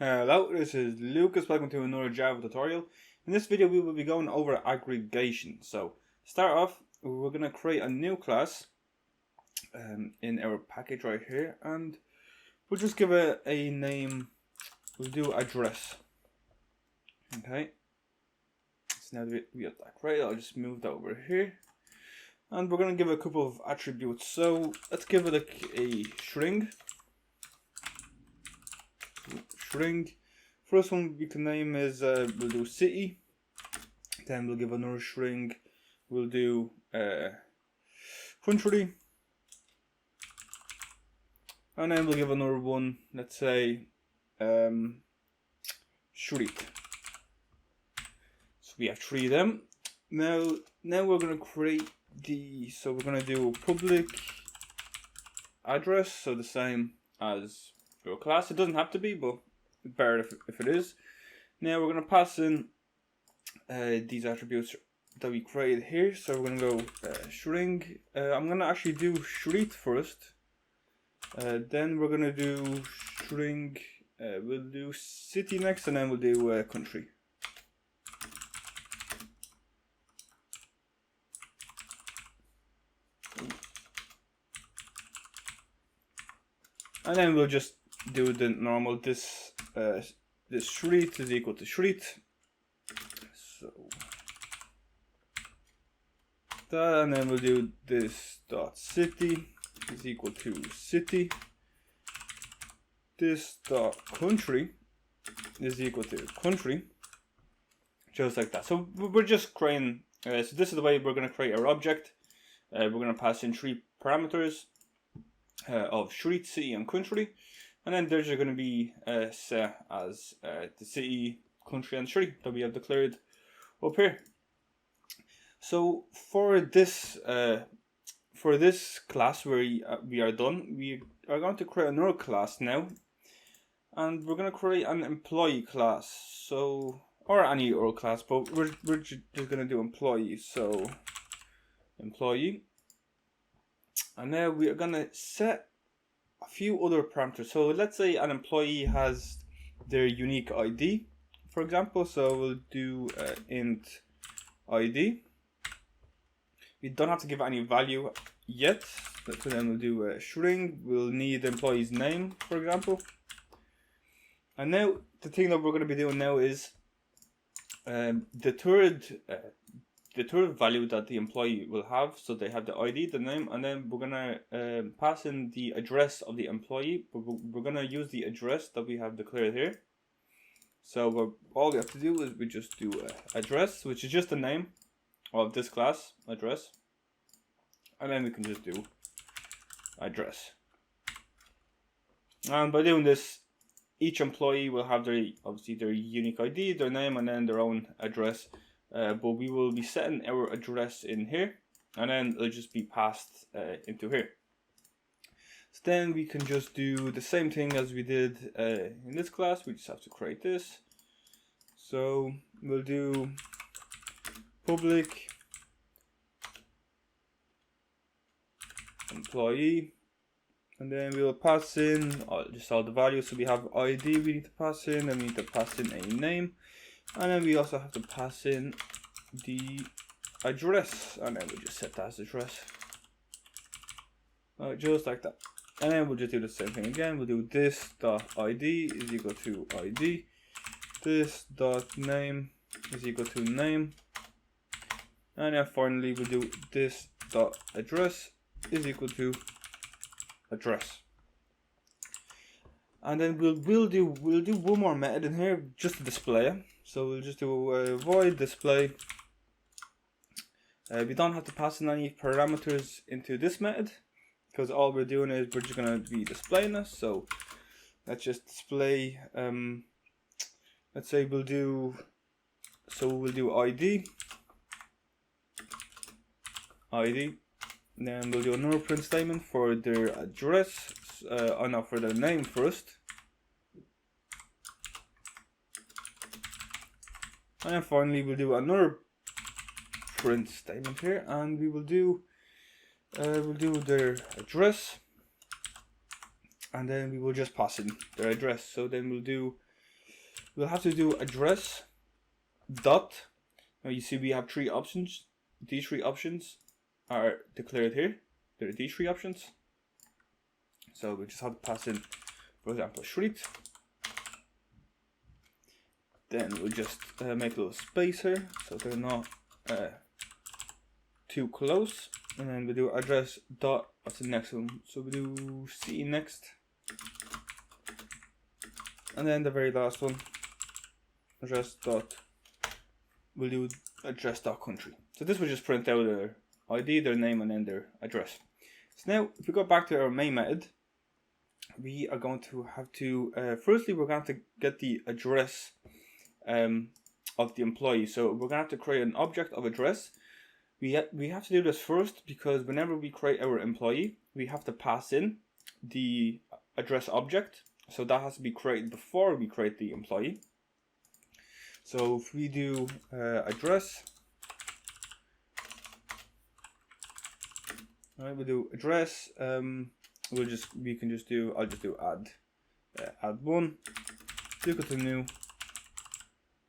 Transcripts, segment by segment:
Hello, this is Lucas. Welcome to another Java tutorial. In this video we will be going over aggregation. So, to start off, we're going to create a new class in our package right here, and we'll just give it a name. We'll do address. Okay. So now that we have that created, I'll just move that over here. And we're going to give it a couple of attributes. So, let's give it a string. First one we can name is we'll do city. Then we'll give another string. We'll do country, and then we'll give another one. Let's say street. So we have three of them. Now we're gonna create so we're gonna do public address. So the same as your class. It doesn't have to be, but it's better if it is. Now we're going to pass in these attributes that we created here. So we're going to go string. I'm going to actually do street first. Then we're going to do string. We'll do city next, and then we'll do country. And then we'll just do the normal this street is equal to street. So that, and then we'll do this dot city is equal to city. This dot country is equal to country. Just like that. So we're just creating. So this is the way we're going to create our object. We're going to pass in three parameters. Of street, city, and country, and then there's going to be set as the city, country, and street that we have declared up here. So for this class where we are done, we are going to create another class now, and we're going to create an employee class. So or any other class, but we're just going to do employee. So employee. And now we are going to set a few other parameters. So let's say an employee has their unique ID, for example. So we'll do int ID. We don't have to give any value yet. So then we'll do a string. We'll need the employee's name, for example. And now the thing that we're going to be doing now is the third value that the employee will have. So they have the ID, the name, and then we're gonna pass in the address of the employee. But we're gonna use the address that we have declared here. So all we have to do is we just do address, which is just the name of this class, address, and then we can just do address. And by doing this, each employee will have obviously their unique ID, their name, and then their own address. But we will be setting our address in here, and then it'll just be passed into here. So then we can just do the same thing as we did in this class. We just have to create this. So we'll do public employee, and then we'll pass in just all the values. So we have ID we need to pass in, and we need to pass in a name. And then we also have to pass in the address, and then we'll just set that as address. Just like that. And then we'll just do the same thing again. We'll do this dot ID is equal to ID. This dot name is equal to name. And then finally we'll do this dot address is equal to address. And then we'll do one more method in here just to display it. So we'll just do void display. We don't have to pass in any parameters into this method, because all we're doing is we're just going to be displaying this. So let's just display. Let's say we'll do ID. And then we'll do another print statement for their address. Not for their name first. And then finally we'll do another print statement here, and we will do we'll do their address, and then we will just pass in their address. So then we'll do we'll have to do address dot. Now you see we have 3 options. These 3 options are declared here. There are these 3 options. So we just have to pass in, for example, street. Then we'll just make a little space here so they're not too close. And then we'll do address dot, what's the next one? So we'll do C next. And then the very last one, address dot, we'll do address dot country. So this will just print out their ID, their name, and then their address. So now if we go back to our main method, we are going to have to, firstly we're going to get the address of the employee. So we're going to have to create an object of address. We have to do this first because whenever we create our employee, we have to pass in the address object. So that has to be created before we create the employee. So if we do address, alright, we'll do address. I'll just do add one, equal to new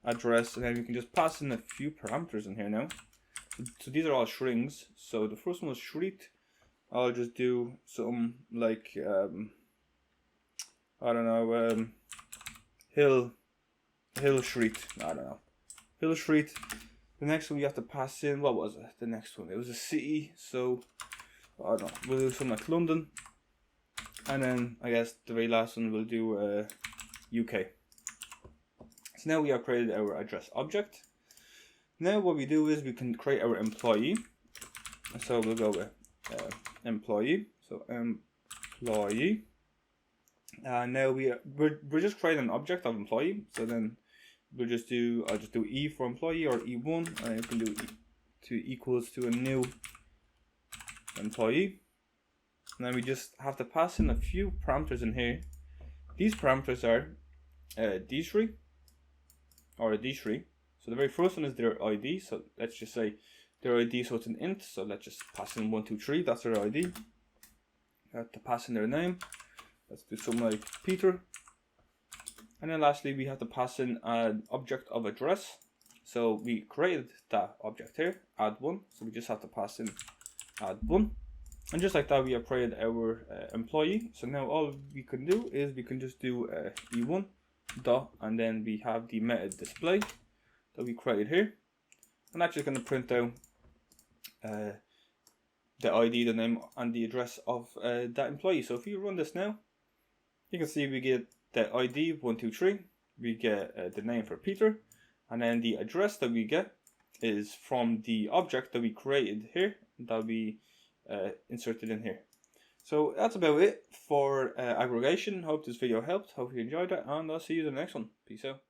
address, and then we can just pass in a few parameters in here now. So these are all strings. So the first one was street. I'll just do something like I don't know, hill street. I don't know, hill street. The next one we have to pass in, what was it? The next one, it was a city. So I don't know, we'll do something like London. And then I guess the very last one we'll do UK. So now we have created our address object. Now what we do is we can create our employee. So we'll go with employee. So employee. Now we're just creating an object of employee. So then I'll just do E for employee or E1, and then we can do equals to a new employee. And then we just have to pass in a few parameters in here. These parameters are these 3 or these 3. So the very first one is their ID. So let's just say their ID, so it's an int. So let's just pass in 1, 2, 3. That's their ID. We have to pass in their name. Let's do something like Peter. And then lastly, we have to pass in an object of address. So we created that object here, add one. So we just have to pass in add one. And just like that, we have created our employee. So now all we can do is we can just do E1 dot, and then we have the method display that we created here. And that's just going to print out the ID, the name, and the address of that employee. So if you run this now, you can see we get the ID 123, we get the name for Peter, and then the address that we get is from the object that we created here, that we inserted in here. So that's about it for aggregation. Hope this video helped, hope you enjoyed it, and I'll see you in the next one. Peace out.